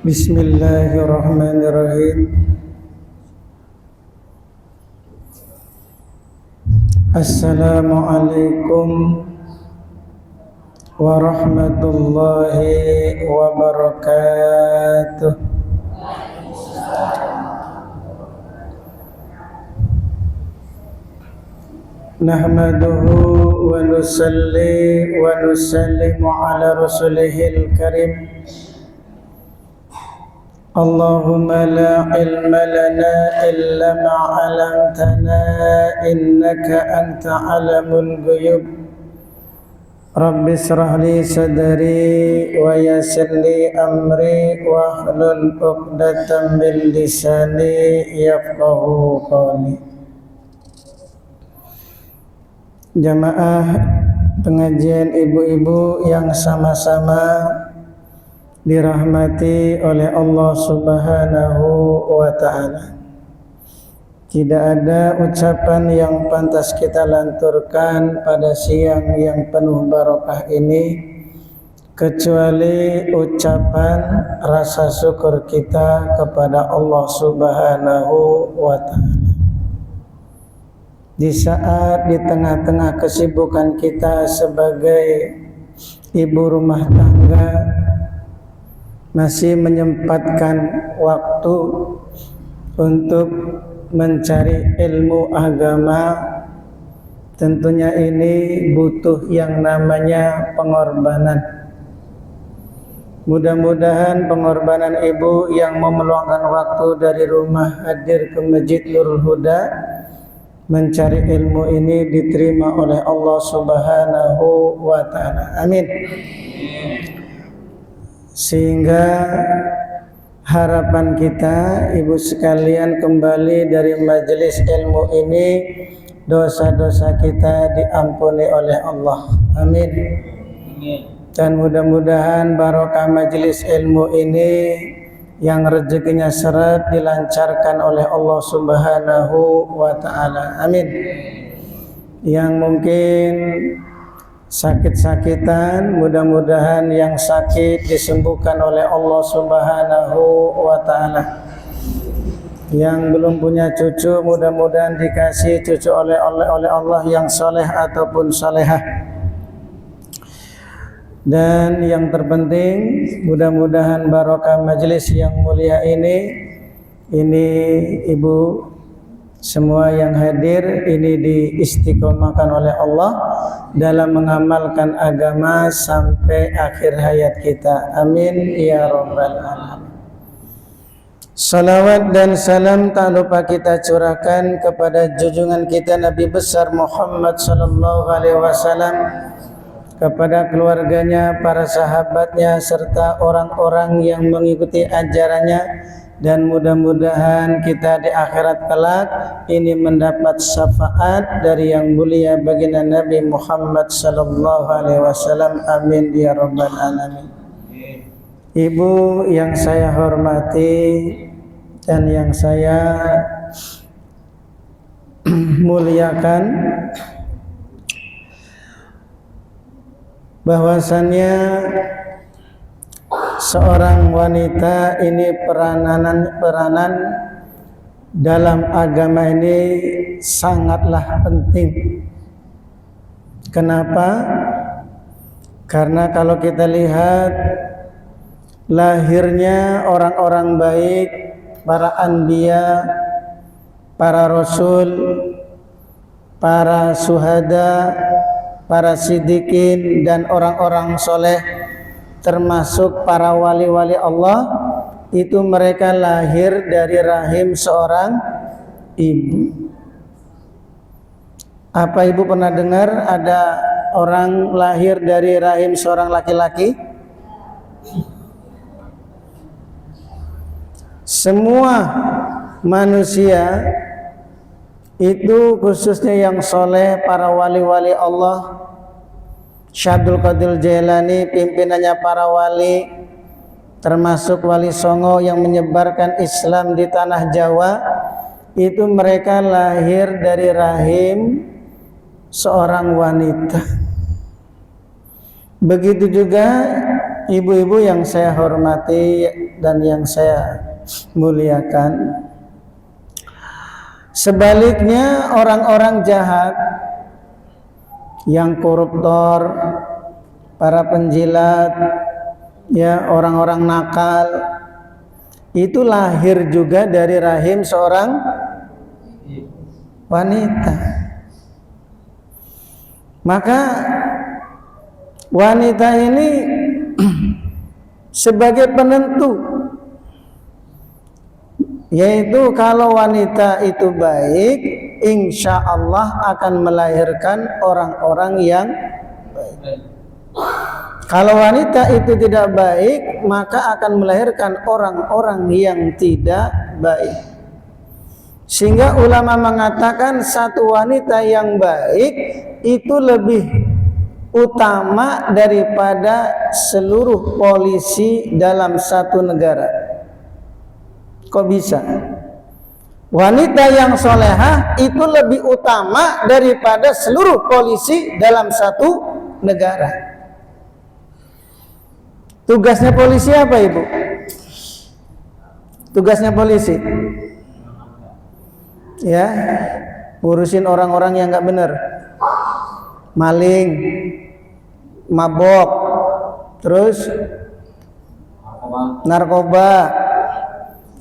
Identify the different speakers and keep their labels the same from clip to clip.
Speaker 1: Bismillahirrahmanirrahim. Assalamualaikum warahmatullahi wabarakatuh. Nahmaduhu wa nusalli wa nusallimu ala rasulihil karim. Allahumma la ilma lana illa ma 'allamtana innaka anta 'alamul ghuyub. Rabbi shrah li sadri wa yassir li amri wa hlul 'uqdatam min lisani yafqahu qawli. Jamaah pengajian ibu-ibu yang sama-sama dirahmati oleh Allah Subhanahu wa ta'ala. Tidak ada ucapan yang pantas kita lanturkan pada siang yang penuh barokah ini kecuali ucapan rasa syukur kita kepada Allah Subhanahu wa ta'ala. Di saat di tengah-tengah kesibukan kita sebagai ibu rumah tangga masih menyempatkan waktu untuk mencari ilmu agama, tentunya ini butuh yang namanya pengorbanan. Mudah-mudahan pengorbanan ibu yang mau meluangkan waktu dari rumah hadir ke Masjid Nurul Huda mencari ilmu ini diterima oleh Allah Subhanahu wa ta'ala. Amin. Sehingga harapan kita ibu sekalian kembali dari majelis ilmu ini dosa-dosa kita diampuni oleh Allah. Amin. Dan mudah-mudahan barokah majelis ilmu ini yang rezekinya seret dilancarkan oleh Allah Subhanahu wa ta'ala. Amin. Yang mungkin sakit-sakitan, mudah-mudahan yang sakit disembuhkan oleh Allah Subhanahu wa ta'ala. Yang belum punya cucu, mudah-mudahan dikasih cucu oleh Allah yang soleh ataupun solehah. Dan yang terpenting, mudah-mudahan barokah majelis yang mulia ini ibu semua yang hadir ini diistiqomahkan oleh Allah dalam mengamalkan agama sampai akhir hayat kita. Amin ya rabbal alamin. Salawat dan salam tak lupa kita curahkan kepada junjungan kita Nabi besar Muhammad sallallahu alaihi wasallam, kepada keluarganya, para sahabatnya serta orang-orang yang mengikuti ajarannya. Dan mudah-mudahan kita di akhirat kelak ini mendapat syafaat dari yang mulia baginda Nabi Muhammad sallallahu alaihi wasallam. Amin ya rabbal alamin. Ibu yang saya hormati dan yang saya muliakan, bahwasannya seorang wanita ini peranan dalam agama ini sangatlah penting. Kenapa? Karena kalau kita lihat lahirnya orang-orang baik, para anbiya, para rasul, para syuhada, para siddiqin dan orang-orang soleh, termasuk para wali-wali Allah, itu mereka lahir dari rahim seorang ibu. Apa ibu pernah dengar ada orang lahir dari rahim seorang laki-laki? Semua manusia itu khususnya yang soleh, para wali-wali Allah, Syekh Abdul Qadir Jailani pimpinannya para wali, termasuk Wali Songo yang menyebarkan Islam di tanah Jawa, itu mereka lahir dari rahim seorang wanita. Begitu juga ibu-ibu yang saya hormati dan yang saya muliakan, sebaliknya orang-orang jahat yang koruptor, para penjilat, ya orang-orang nakal, itu lahir juga dari rahim seorang wanita. Maka wanita ini sebagai penentu, yaitu kalau wanita itu baik, insya Allah akan melahirkan orang-orang yang baik. Kalau wanita itu tidak baik, maka akan melahirkan orang-orang yang tidak baik. Sehingga ulama mengatakan satu wanita yang baik itu lebih utama daripada seluruh polisi dalam satu negara. Kok bisa? Wanita yang solehah itu lebih utama daripada seluruh polisi dalam satu negara. Tugasnya polisi apa, Ibu? Tugasnya polisi, ya, ngurusin orang-orang yang nggak benar, maling, mabok, terus narkoba.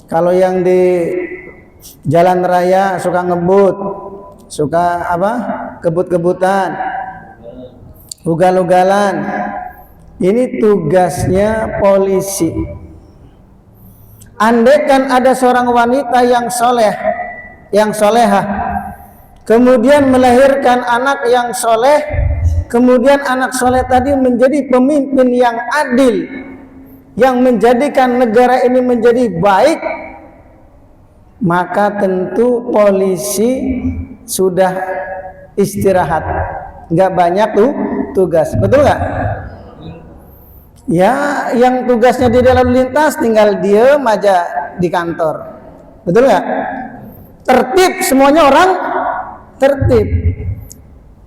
Speaker 1: Kalau yang di jalan raya suka ngebut, suka apa? Kebut-kebutan, ugal-ugalan. Ini tugasnya polisi. Andaikan ada seorang wanita yang soleh, yang solehah, kemudian melahirkan anak yang soleh, kemudian anak soleh tadi menjadi pemimpin yang adil, yang menjadikan negara ini menjadi baik, maka tentu polisi sudah istirahat, nggak banyak tuh tugas, betul nggak? Ya, yang tugasnya di lalu lintas tinggal diem aja di kantor, betul nggak? Tertib, semuanya orang tertib.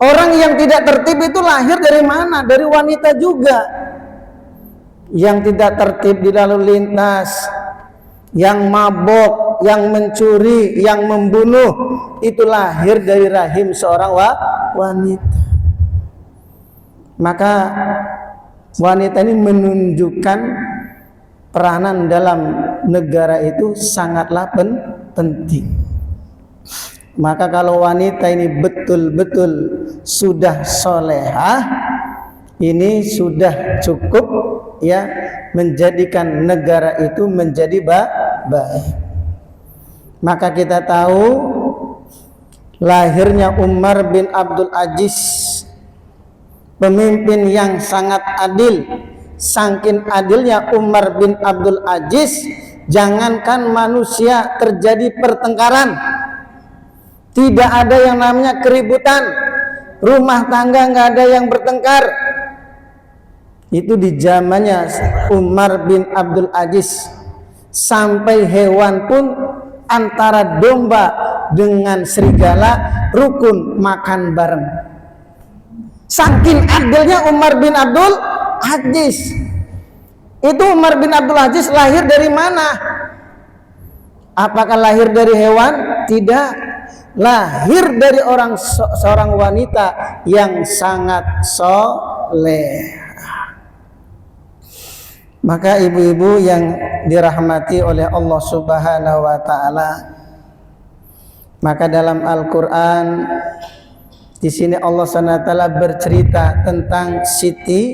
Speaker 1: Orang yang tidak tertib itu lahir dari mana? Dari wanita juga. Yang tidak tertib di lalu lintas, yang mabok, yang mencuri, yang membunuh, itu lahir dari rahim seorang wanita. Maka wanita ini menunjukkan peranan dalam negara itu sangatlah penting. Maka kalau wanita ini betul-betul sudah solehah, ini sudah cukup ya menjadikan negara itu menjadi baik. Maka kita tahu lahirnya Umar bin Abdul Aziz, pemimpin yang sangat adil. Saking adilnya Umar bin Abdul Aziz, jangankan manusia terjadi pertengkaran, tidak ada yang namanya keributan, rumah tangga nggak ada yang bertengkar. Itu di zamannya Umar bin Abdul Aziz. Sampai hewan pun antara domba dengan serigala rukun makan bareng. Saking adilnya Umar bin Abdul Aziz. Itu Umar bin Abdul Aziz lahir dari mana? Apakah lahir dari hewan? Tidak. Lahir dari seorang wanita yang sangat soleh. Maka ibu-ibu yang dirahmati oleh Allah Subhanahu wa taala, maka dalam Al-Qur'an di sini Allah SWT bercerita tentang Siti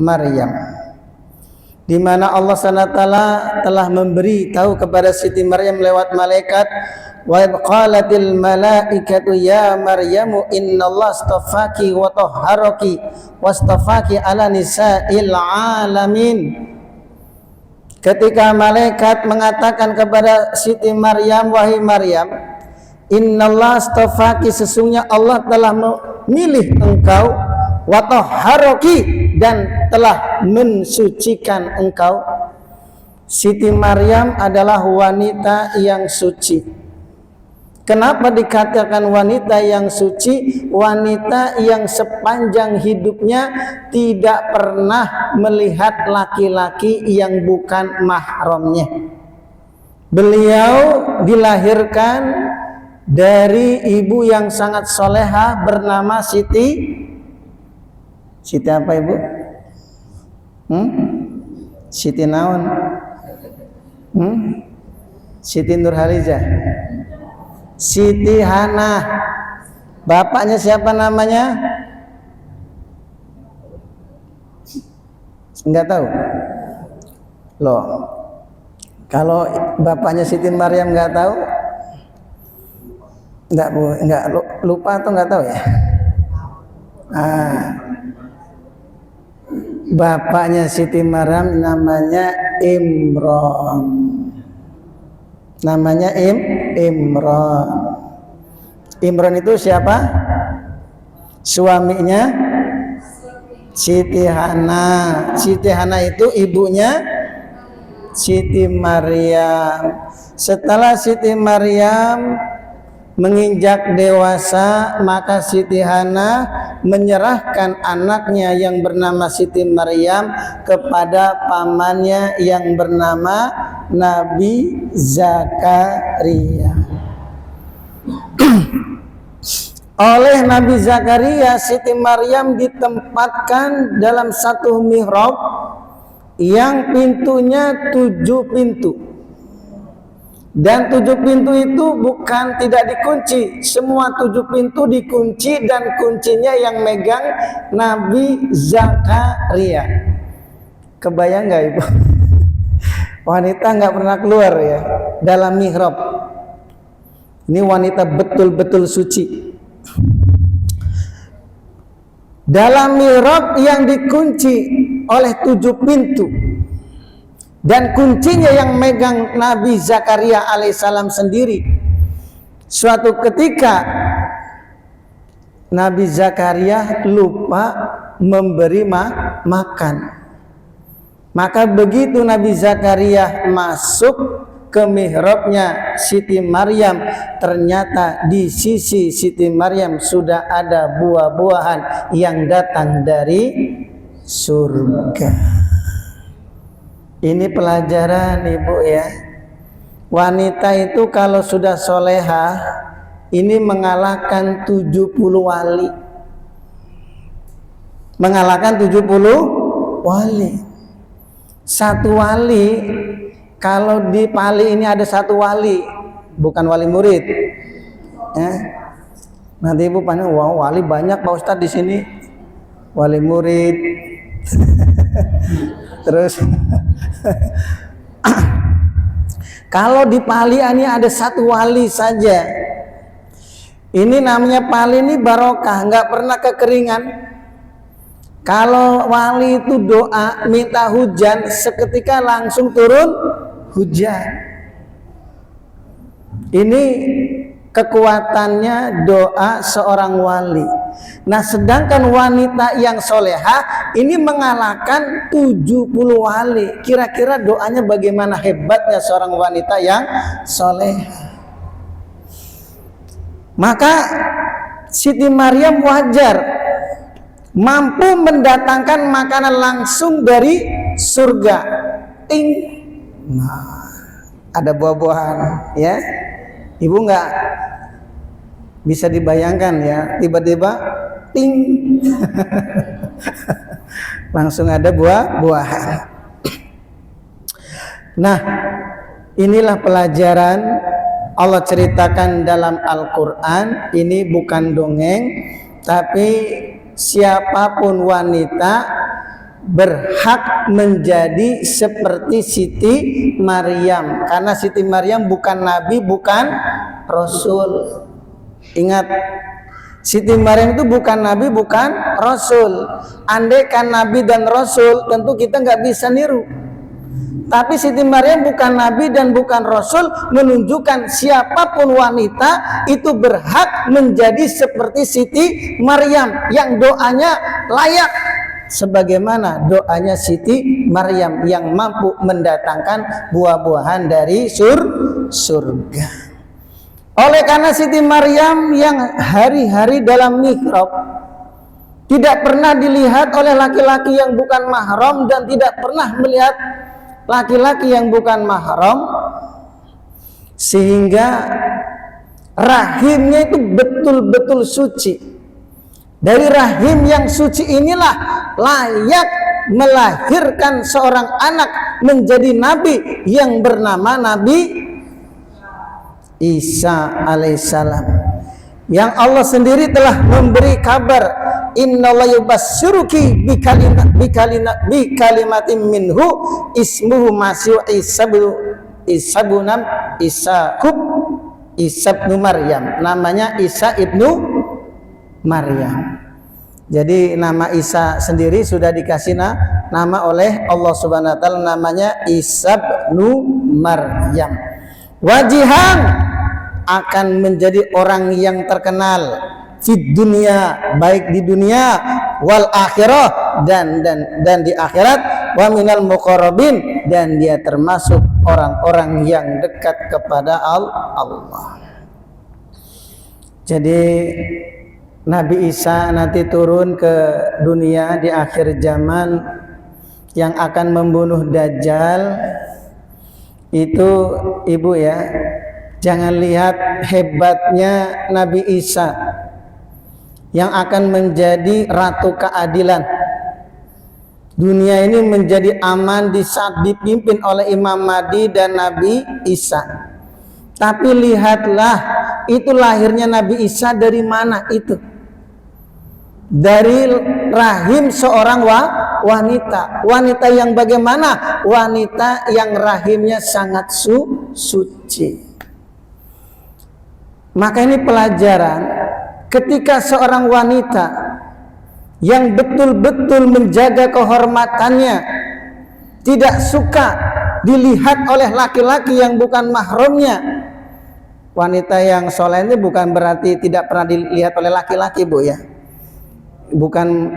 Speaker 1: Maryam, di mana Allah SWT telah memberi tahu kepada Siti Maryam lewat malaikat, wa qalatil malaikatu ya Maryamu innallaha astafaki wa tahharaki wastafaki ala nisa'il alamin. Ketika malaikat mengatakan kepada Siti Maryam, wahai Maryam, innallaha astafaki, sesungguhnya Allah telah memilih engkau, wa tahharaki, dan telah mensucikan engkau. Siti Maryam adalah wanita yang suci, Kenapa dikatakan wanita yang suci? Wanita yang sepanjang hidupnya tidak pernah melihat laki-laki yang bukan mahramnya. Beliau dilahirkan dari ibu yang sangat solehah bernama Siti apa ibu? Siti naon? Siti Nurhalizah, Siti Hana. Bapaknya siapa namanya? Enggak tahu. Loh, kalau bapaknya Siti Maryam enggak tahu, enggak lupa atau enggak tahu ya? Bapaknya Siti Maryam namanya Imran. Namanya Imran. Imran itu siapa? Suaminya Siti Hana. Siti Hana itu ibunya Siti Maryam. Setelah Siti Maryam menginjak dewasa, maka Siti Hana menyerahkan anaknya yang bernama Siti Maryam kepada pamannya yang bernama Nabi Zakaria. Oleh Nabi Zakaria, Siti Maryam ditempatkan dalam satu mihrab yang pintunya 7 pintu. Dan 7 pintu itu bukan tidak dikunci, semua 7 pintu dikunci dan kuncinya yang megang Nabi Zakaria. Kebayang nggak ibu? Wanita nggak pernah keluar ya dalam mihrab. Ini wanita betul-betul suci. Dalam mihrab yang dikunci oleh 7 pintu. Dan kuncinya yang megang Nabi Zakaria alaihissalam sendiri. Suatu ketika Nabi Zakaria lupa memberi makan. Maka begitu Nabi Zakaria masuk ke mihrabnya Siti Maryam, ternyata di sisi Siti Maryam sudah ada buah-buahan yang datang dari surga. Ini pelajaran ibu ya. Wanita itu kalau sudah solehah, ini mengalahkan 70 wali. Mengalahkan 70 wali. Satu wali, kalau di Pali ini ada satu wali, bukan wali murid. Ya. Nanti ibu panggil, wow, wali banyak Pak Ustadz di sini. Wali murid. Terus kalau di Pali ini ada satu wali saja. Ini namanya Pali ini barokah, nggak pernah kekeringan. Kalau wali itu doa minta hujan, seketika langsung turun hujan. Ini kekuatannya doa seorang wali. Nah, sedangkan wanita yang solehah ini mengalahkan 70 wali. Kira-kira doanya bagaimana hebatnya seorang wanita yang solehah. Maka Siti Maryam wajar mampu mendatangkan makanan langsung dari surga. Ting. Nah, ada buah-buahan ya. Ibu nggak bisa dibayangkan ya, tiba-tiba ting langsung ada buah-buahan. Nah, inilah pelajaran Allah ceritakan dalam Al-Quran. Ini bukan dongeng, tapi siapapun wanita berhak menjadi seperti Siti Maryam, karena Siti Maryam bukan nabi, bukan rasul. Ingat, Siti Maryam itu bukan nabi, bukan rasul. Andai kan nabi dan rasul, tentu kita nggak bisa niru. Tapi Siti Maryam bukan nabi dan bukan rasul, menunjukkan siapapun wanita itu berhak menjadi seperti Siti Maryam yang doanya layak sebagaimana doanya Siti Maryam yang mampu mendatangkan buah-buahan dari surga. Oleh karena Siti Maryam yang hari-hari dalam mihrab tidak pernah dilihat oleh laki-laki yang bukan mahram dan tidak pernah melihat laki-laki yang bukan mahram, sehingga rahimnya itu betul-betul suci. Dari rahim yang suci inilah layak melahirkan seorang anak menjadi nabi yang bernama Nabi Isa alaihissalam, yang Allah sendiri telah memberi kabar, innallaha yubasysyiruki bikalimatin minhu ismuhu Masih Isa ibnu Maryam, namanya Isa ibnu Maryam. Jadi nama Isa sendiri sudah dikasih nama oleh Allah Subhanahu wa taala, namanya Isa ibnu Maryam. Wajihan, akan menjadi orang yang terkenal di dunia, baik di dunia wal akhirah dan di akhirat, wa minal muqarrabin, dan dia termasuk orang-orang yang dekat kepada Allah. Jadi Nabi Isa nanti turun ke dunia di akhir zaman yang akan membunuh Dajjal. Itu ibu ya, jangan lihat hebatnya Nabi Isa yang akan menjadi ratu keadilan. Dunia ini menjadi aman di saat dipimpin oleh Imam Mahdi dan Nabi Isa. Tapi lihatlah, itu lahirnya Nabi Isa dari mana itu? Dari rahim seorang wanita. Wanita yang bagaimana? Wanita yang rahimnya sangat suci. Maka ini pelajaran, ketika seorang wanita yang betul-betul menjaga kehormatannya, tidak suka dilihat oleh laki-laki yang bukan mahramnya. Wanita yang soleh ini bukan berarti tidak pernah dilihat oleh laki-laki, Bu ya. Bukan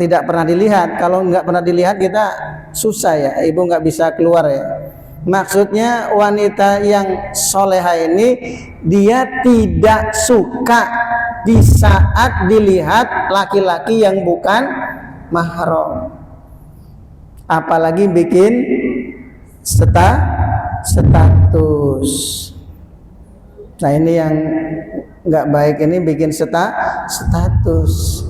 Speaker 1: tidak pernah dilihat. Kalau nggak pernah dilihat kita susah ya, ibu nggak bisa keluar ya. Maksudnya wanita yang soleha ini dia tidak suka di saat dilihat laki-laki yang bukan mahram, apalagi bikin status. Nah ini yang nggak baik, ini bikin status.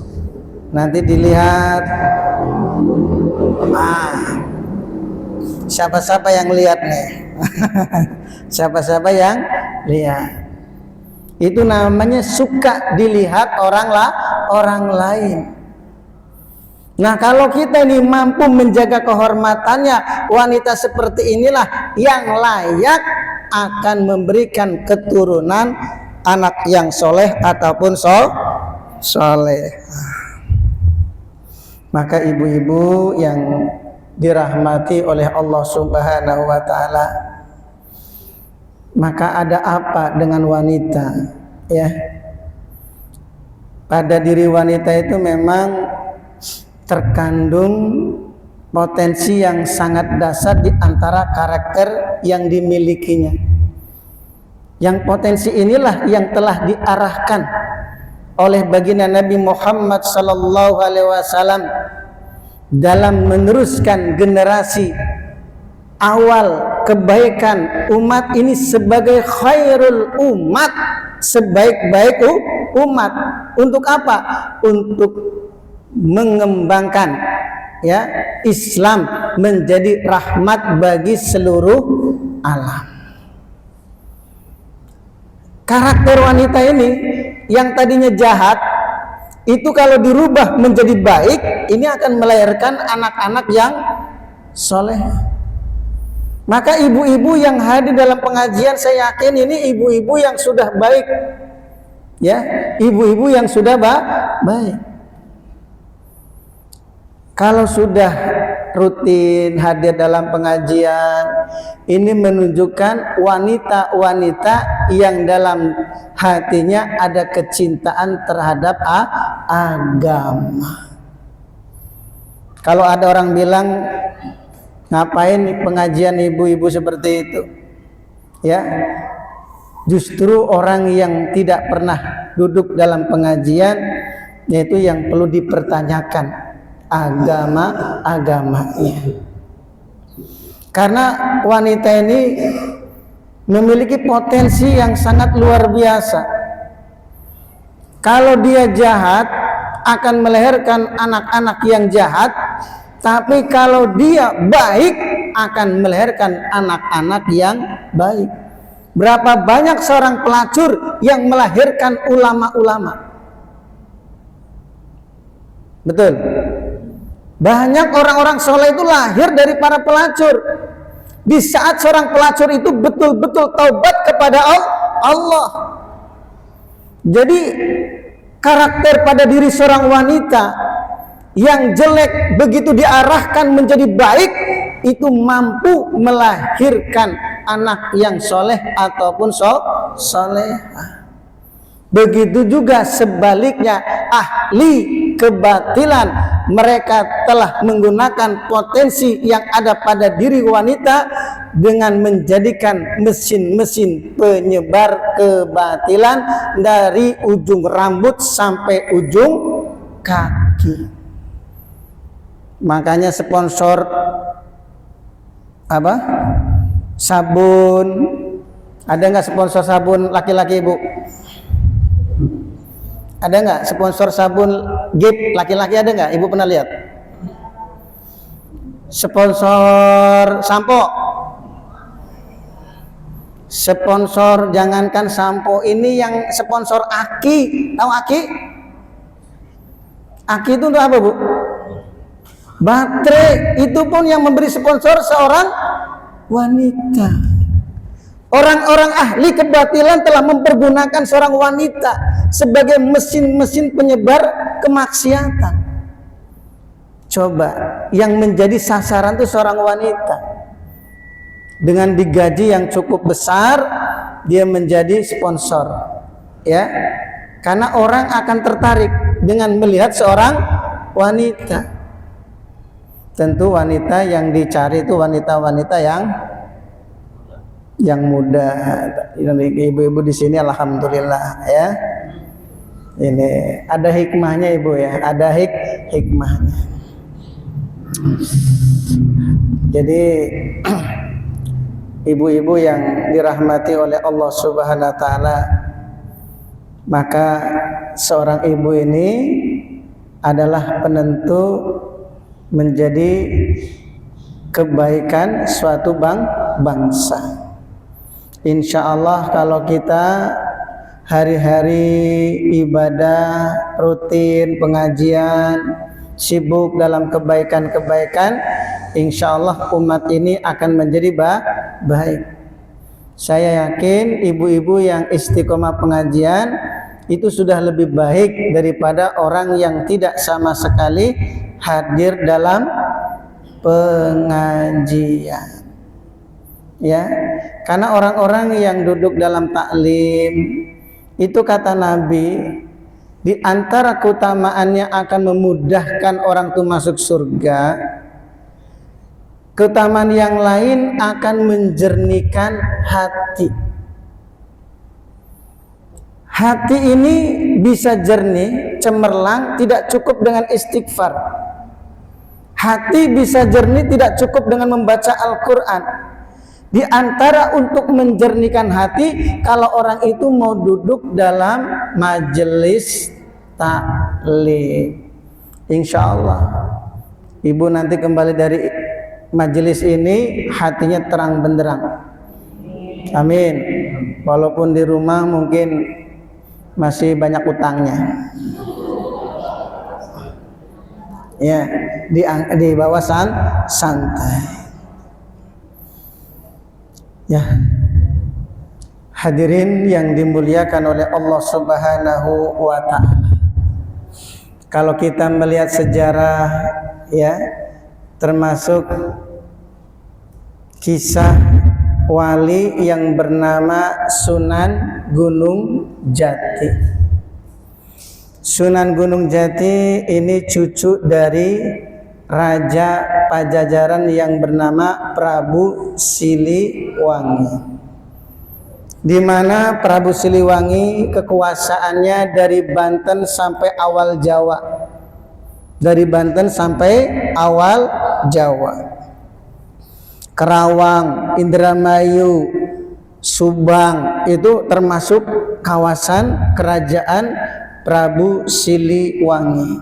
Speaker 1: Nanti dilihat, siapa-siapa yang lihat nih. Siapa-siapa yang lihat. Itu namanya suka dilihat orang lain. Nah kalau kita ini mampu menjaga kehormatannya, wanita seperti inilah yang layak akan memberikan keturunan anak yang soleh ataupun soleh. Maka ibu-ibu yang dirahmati oleh Allah Subhanahu wa taala, maka ada apa dengan wanita ya? Pada diri wanita itu memang terkandung potensi yang sangat dasar di antara karakter yang dimilikinya. Yang potensi inilah yang telah diarahkan oleh baginda Nabi Muhammad sallallahu alaihi wasallam dalam meneruskan generasi awal kebaikan umat ini sebagai khairul umat, sebaik-baik umat. Untuk apa? Untuk mengembangkan ya Islam menjadi rahmat bagi seluruh alam. Karakter wanita ini yang tadinya jahat itu kalau dirubah menjadi baik, ini akan melahirkan anak-anak yang soleh. Maka ibu-ibu yang hadir dalam pengajian, saya yakin ini ibu-ibu yang sudah baik ya, ibu-ibu yang sudah baik. Kalau sudah rutin hadir dalam pengajian, ini menunjukkan wanita-wanita yang dalam hatinya ada kecintaan terhadap agama. Kalau ada orang bilang, ngapain pengajian ibu-ibu seperti itu ya, Justru orang yang tidak pernah duduk dalam pengajian, yaitu yang perlu dipertanyakan agamanya. Karena wanita ini memiliki potensi yang sangat luar biasa. Kalau dia jahat, akan melahirkan anak-anak yang jahat. Tapi kalau dia baik, akan melahirkan anak-anak yang baik. Berapa banyak seorang pelacur yang melahirkan ulama-ulama? Betul. Banyak orang-orang soleh itu lahir dari para pelacur. Di saat seorang pelacur itu betul-betul taubat kepada Allah. Jadi karakter pada diri seorang wanita yang jelek begitu diarahkan menjadi baik, itu mampu melahirkan anak yang soleh ataupun solehah. Begitu juga sebaliknya, ahli kebatilan, mereka telah menggunakan potensi yang ada pada diri wanita dengan menjadikan mesin-mesin penyebar kebatilan dari ujung rambut sampai ujung kaki. Makanya sponsor apa? Sabun. Ada nggak sponsor sabun laki-laki, Ibu? Ada nggak sponsor sabun Gip laki-laki, ada nggak? Ibu pernah lihat? Sponsor sampo. Sponsor, jangankan sampo, ini yang sponsor aki. Tahu aki? Aki itu untuk apa, Bu? Baterai. Itu pun yang memberi sponsor seorang wanita. Orang-orang ahli kebatilan telah mempergunakan seorang wanita sebagai mesin-mesin penyebar kemaksiatan. Coba, yang menjadi sasaran itu seorang wanita. Dengan digaji yang cukup besar, dia menjadi sponsor. Ya, karena orang akan tertarik dengan melihat seorang wanita. Tentu wanita yang dicari itu wanita-wanita yang muda. Ibu-ibu di sini alhamdulillah ya. Ini ada hikmahnya, Ibu ya, ada hikmahnya. Jadi ibu-ibu yang dirahmati oleh Allah Subhanahu wa taala, maka seorang ibu ini adalah penentu menjadi kebaikan suatu bangsa. Insya Allah kalau kita hari-hari ibadah, rutin pengajian, sibuk dalam kebaikan-kebaikan, insya Allah umat ini akan menjadi baik. Saya yakin ibu-ibu yang istiqomah pengajian itu sudah lebih baik daripada orang yang tidak sama sekali hadir dalam pengajian. Ya, karena orang-orang yang duduk dalam taklim itu kata Nabi, di antara keutamaannya akan memudahkan orang itu masuk surga. Keutamaan yang lain akan menjernihkan hati. Hati ini bisa jernih, cemerlang, tidak cukup dengan istighfar. Hati bisa jernih tidak cukup dengan membaca Al-Quran. Di antara untuk menjernihkan hati, kalau orang itu mau duduk dalam majelis taklim, insya Allah ibu nanti kembali dari majelis ini hatinya terang benderang. Amin. Walaupun di rumah mungkin masih banyak utangnya. Ya, di bawah santai. Ya, hadirin yang dimuliakan oleh Allah Subhanahu wa ta'ala. Kalau kita melihat sejarah, ya, termasuk kisah wali yang bernama Sunan Gunung Jati. Sunan Gunung Jati ini cucu dari Raja Pajajaran yang bernama Prabu Siliwangi. di mana Prabu Siliwangi kekuasaannya dari Banten sampai awal Jawa. Dari Banten sampai awal Jawa. Kerawang, Indramayu, Subang itu termasuk kawasan kerajaan Prabu Siliwangi.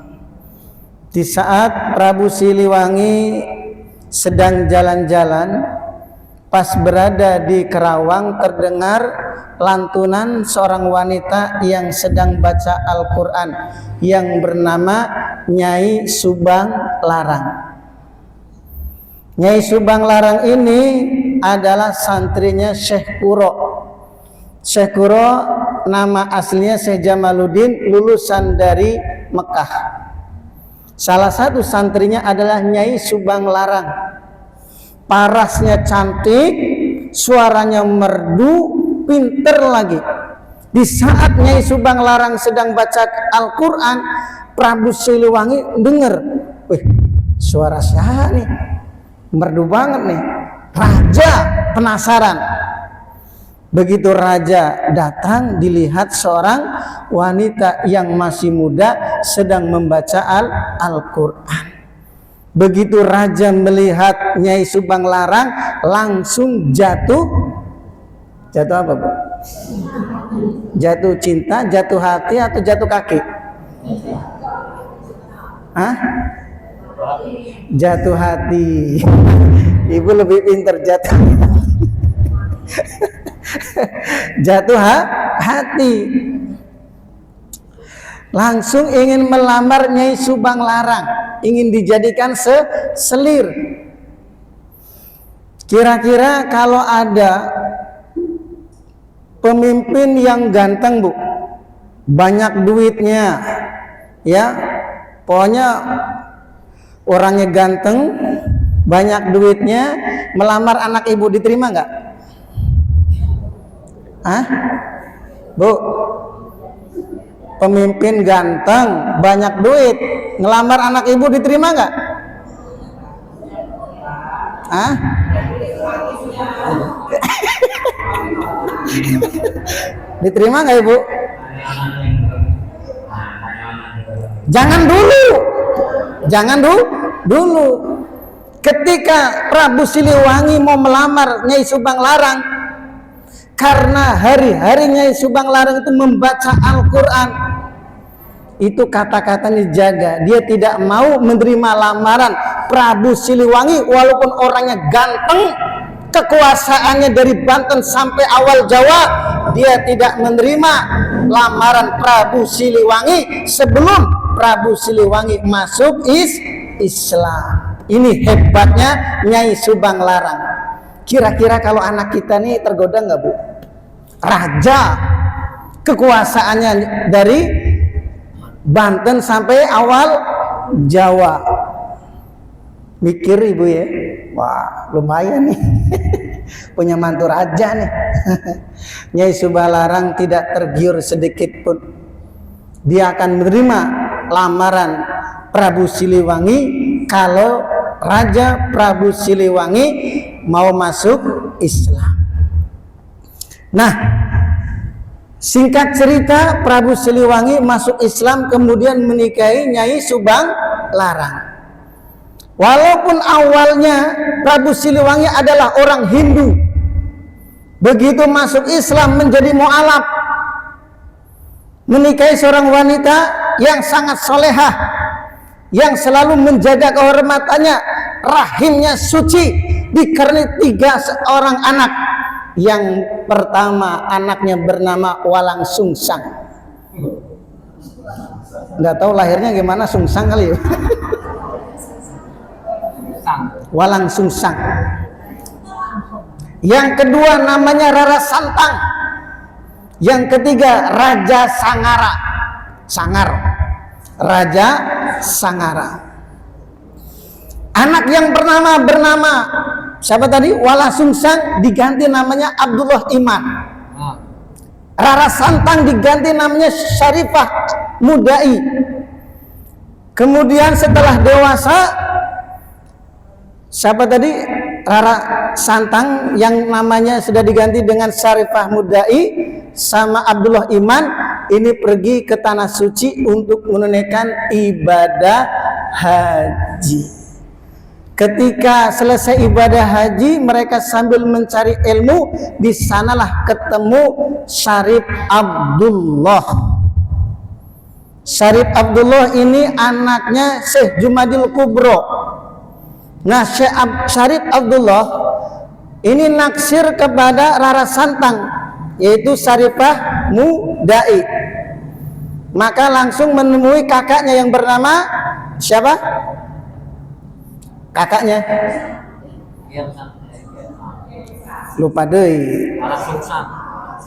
Speaker 1: Di saat Prabu Siliwangi sedang jalan-jalan, pas berada di Kerawang terdengar lantunan seorang wanita yang sedang baca Al-Quran yang bernama Nyai Subang Larang. Nyai Subang Larang ini adalah santrinya Syekh Kuro. Syekh Kuro nama aslinya Syekh Jamaluddin, lulusan dari Mekah. Salah satu santrinya adalah Nyai Subang Larang. Parasnya cantik, suaranya merdu, pinter lagi. Di saat Nyai Subang Larang sedang baca Al-Quran, Prabu Siliwangi dengar, wih, suara siapa nih? Merdu banget nih. Raja penasaran. Begitu raja datang, dilihat seorang wanita yang masih muda sedang membaca Al-Quran. Begitu raja melihat Nyai Subang Larang, langsung jatuh apa, Bu? Jatuh cinta, jatuh hati, atau jatuh kaki? Hah? Jatuh hati. Ibu lebih pintar jatuh. Jatuh hati. Langsung ingin melamar Nyai Subang Larang, ingin dijadikan selir. Kira-kira kalau ada pemimpin yang ganteng, Bu, banyak duitnya, ya, pokoknya orangnya ganteng, banyak duitnya, melamar anak ibu, diterima nggak? Hah? Bu, pemimpin ganteng, banyak duit, ngelamar anak ibu, diterima nggak? Hah? Diterima nggak, Ibu? Jangan dulu. Ketika Prabu Siliwangi mau melamar Nyai Subang Larang, karena hari-hari Nyai Subang Larang itu membaca Al-Quran, itu kata-katanya dijaga. Dia tidak mau menerima lamaran Prabu Siliwangi walaupun orangnya ganteng, kekuasaannya dari Banten sampai awal Jawa. Dia tidak menerima lamaran Prabu Siliwangi sebelum Prabu Siliwangi masuk Islam. Ini hebatnya Nyai Subang Larang. Kira-kira kalau anak kita nih tergoda nggak, Bu? Raja, kekuasaannya dari Banten sampai awal Jawa. Mikir Ibu ya, wah lumayan nih. Punya mantu raja nih. Nyai Subang Larang tidak tergiur sedikit pun. Dia akan menerima lamaran Prabu Siliwangi kalau Raja Prabu Siliwangi mau masuk Islam. Nah, singkat cerita, Prabu Siliwangi masuk Islam kemudian menikahi Nyai Subang Larang. Walaupun awalnya Prabu Siliwangi adalah orang Hindu, begitu masuk Islam menjadi mu'alaf, menikahi seorang wanita yang sangat solehah, yang selalu menjaga kehormatannya, rahimnya suci, dikaruniai 3 orang anak. Yang pertama anaknya bernama Walang Sungsang. Nggak tahu lahirnya gimana, Sungsang kali ya. Walang Sungsang. Yang kedua namanya Rara Santang. Yang ketiga Raja Sangara. Raja Sangara. Anak yang bernama siapa tadi? Walang Sungsang diganti namanya Abdullah Iman. Rara Santang diganti namanya Syarifah Mudai. Kemudian setelah dewasa, siapa tadi? Rara Santang yang namanya sudah diganti dengan Syarifah Mudai sama Abdullah Iman ini pergi ke tanah suci untuk menunaikan ibadah haji. Ketika selesai ibadah haji, mereka sambil mencari ilmu, di sanalah ketemu Syarif Abdullah. Syarif Abdullah ini anaknya Syekh Jumadil Kubro. Nah, Syarif Abdullah ini naksir kepada Rara Santang, yaitu Syarifah Mudai. Maka langsung menemui kakaknya yang bernama siapa? Kakaknya lupa deh.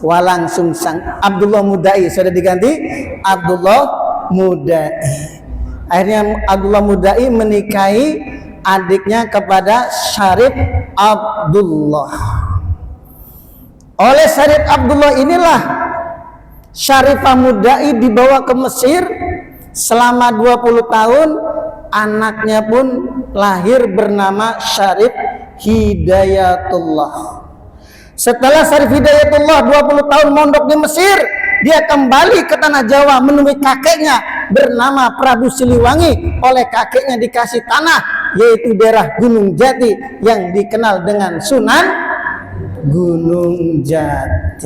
Speaker 1: Walang Sungsang. Abdullah Mudai sudah diganti Abdullah Mudai. Akhirnya Abdullah Mudai menikahi adiknya kepada Syarif Abdullah. Oleh Syarif Abdullah inilah Syarifah Mudai dibawa ke Mesir selama 20 tahun. Anaknya pun lahir bernama Syarif Hidayatullah. Setelah Syarif Hidayatullah 20 tahun mondok di Mesir, dia kembali ke tanah Jawa menemui kakeknya bernama Prabu Siliwangi. Oleh kakeknya dikasih tanah, yaitu daerah Gunung Jati yang dikenal dengan Sunan Gunung Jati.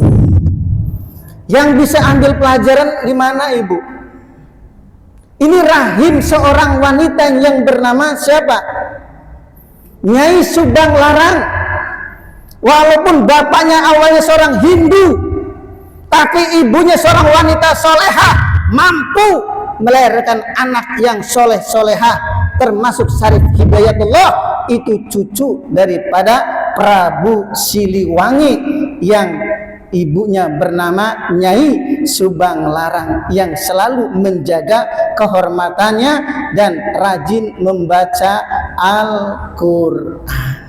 Speaker 1: Yang bisa ambil pelajaran di mana, Ibu? Ini rahim seorang wanita yang bernama siapa? Nyai Subang Larang. Walaupun bapaknya awalnya seorang Hindu, tapi ibunya seorang wanita solehah, mampu melahirkan anak yang soleh-solehah, termasuk Syarif Hidayatullah, itu cucu daripada Prabu Siliwangi yang ibunya bernama Nyai Subang Larang, yang selalu menjaga kehormatannya dan rajin membaca Al-Quran.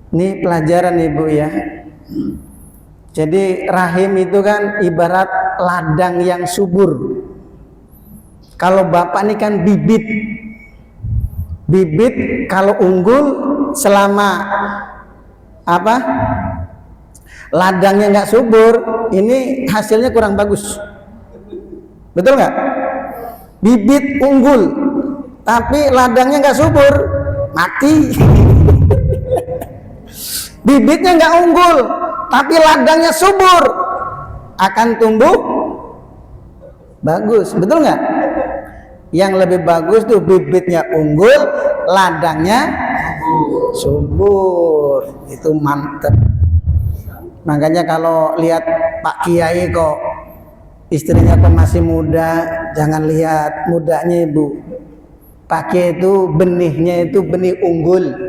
Speaker 1: Ini pelajaran, Ibu, ya. Jadi rahim itu kan ibarat ladang yang subur. Kalau bapak ini kan bibit. Bibit kalau unggul selama apa? Ladangnya nggak subur, ini hasilnya kurang bagus. Betul nggak? Bibit unggul, tapi ladangnya nggak subur, mati. Bibitnya nggak unggul, tapi ladangnya subur, akan tumbuh bagus. Betul nggak? Yang lebih bagus tuh bibitnya unggul, ladangnya subur. Itu mantep. Makanya kalau lihat Pak Kiai kok istrinya kok masih muda, jangan lihat mudanya, Ibu. Pak Kiai itu benihnya itu benih unggul.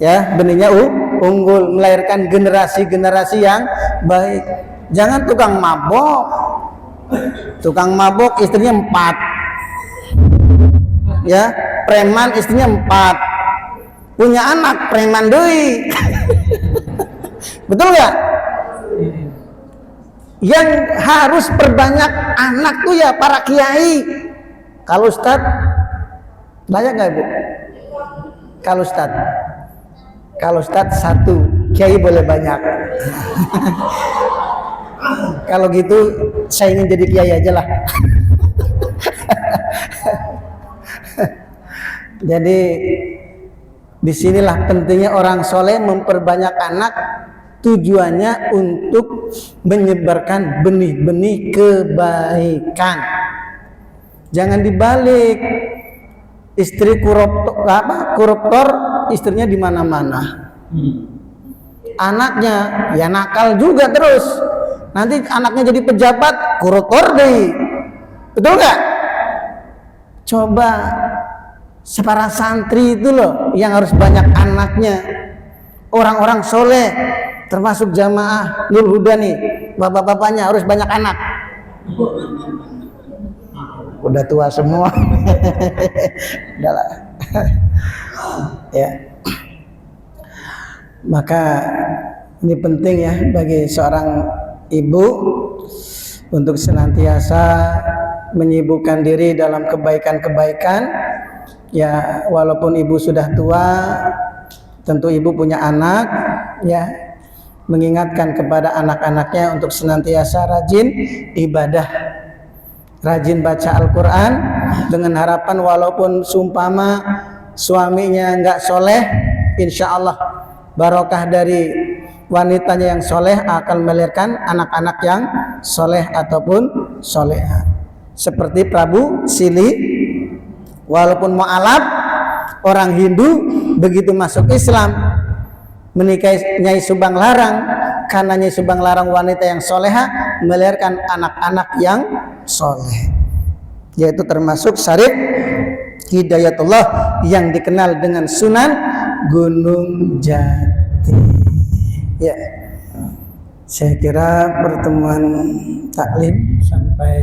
Speaker 1: Ya, benihnya unggul, melahirkan generasi-generasi yang baik. Jangan tukang mabok. Tukang mabok istrinya 4. Ya, preman istrinya 4. Punya anak preman deui. Betul nggak? Yang harus perbanyak anak tuh ya para kiai. Kalau Ustadz banyak nggak, Ibu? Kalau Ustadz 1, kiai boleh banyak. Kalau gitu saya ingin jadi kiai aja lah. Jadi disinilah pentingnya orang soleh memperbanyak anak, tujuannya untuk menyebarkan benih-benih kebaikan. Jangan dibalik, istri koruptor, istrinya di mana-mana. Anaknya ya nakal juga terus. Nanti anaknya jadi pejabat, koruptor deh. Betul nggak? Coba para santri itu loh yang harus banyak anaknya. Orang-orang soleh, termasuk jamaah Nurul Huda nih, bapak-bapaknya harus banyak anak. Udah tua semua. Udahlah. Ya. Maka ini penting ya bagi seorang ibu untuk senantiasa menyibukkan diri dalam kebaikan-kebaikan, ya walaupun ibu sudah tua, tentu ibu punya anak, ya mengingatkan kepada anak-anaknya untuk senantiasa rajin ibadah, rajin baca Al-Quran, dengan harapan walaupun sumpama suaminya enggak soleh, insya Allah barokah dari wanitanya yang soleh akan melahirkan anak-anak yang soleh ataupun soleha. Seperti Prabu Sili, walaupun mu'alaf orang Hindu, begitu masuk Islam menikahi Nyai Subang Larang, karena Nyai Subang Larang wanita yang soleha, melahirkan anak-anak yang soleh, yaitu termasuk Syarif Hidayatullah yang dikenal dengan Sunan Gunung Jati. Ya, saya kira pertemuan taklim sampai